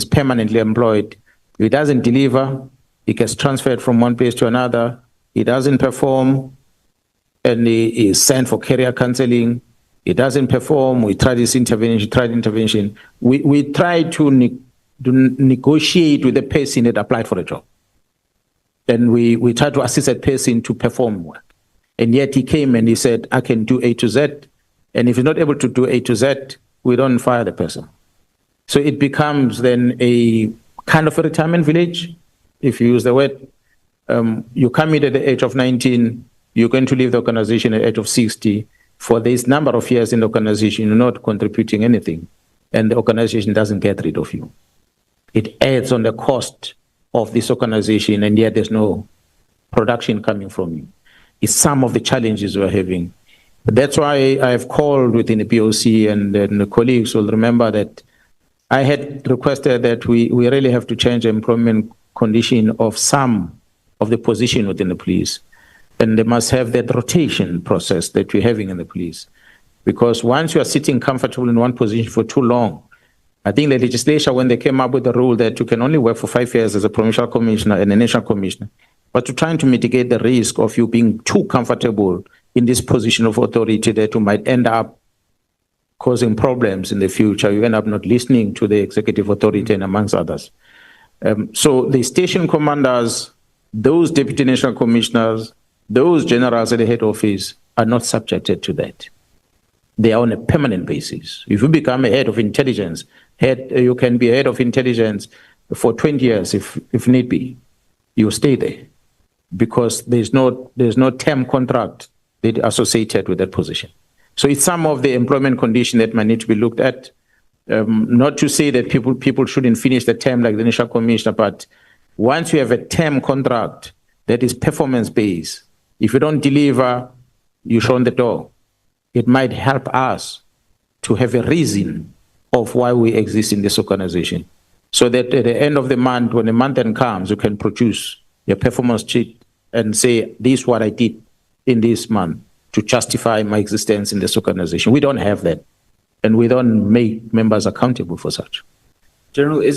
permanently employed. He doesn't deliver, he gets transferred from one place to another, he doesn't perform, and he is sent for career counseling. He doesn't perform, we tried this intervention, we try to negotiate with the person that applied for a job. And we try to assist that person to perform work. And yet he came and he said, I can do A to Z. And if he's not able to do A to Z, we don't fire the person. So it becomes then a kind of a retirement village, if you use the word. You come in at the age of 19, you're going to leave the organization at the age of 60. For this number of years in the organization, you're not contributing anything, and the organization doesn't get rid of you. It adds on the cost of this organization, and yet there's no production coming from you. It's some of the challenges we're having. That's why I've called within the POC, and the colleagues will remember that I had requested that we really have to change the employment condition of some of the position within the police. And they must have that rotation process that we're having in the police. Because once you are sitting comfortable in one position for too long, I think the legislature, when they came up with the rule that you can only work for 5 years as a provincial commissioner and a national commissioner, but to trying to mitigate the risk of you being too comfortable in this position of authority that you might end up causing problems in the future. You end up not listening to the executive authority and amongst others. So the station commanders, those deputy national commissioners, those generals at the head office are not subjected to that. They are on a permanent basis. If you become a head of intelligence, you can be a head of intelligence for 20 years if need be. You stay there because there's no term contract associated with that position. So it's some of the employment condition that might need to be looked at. Not to say that people shouldn't finish the term like the national commissioner, but once you have a term contract that is performance-based, if you don't deliver, you shut the door. It might help us to have a reason of why we exist in this organization. So that at the end of the month, when the month end comes, you can produce your performance sheet and say, this is what I did in this month to justify my existence in this organization. We don't have that. And we don't make members accountable for such. General,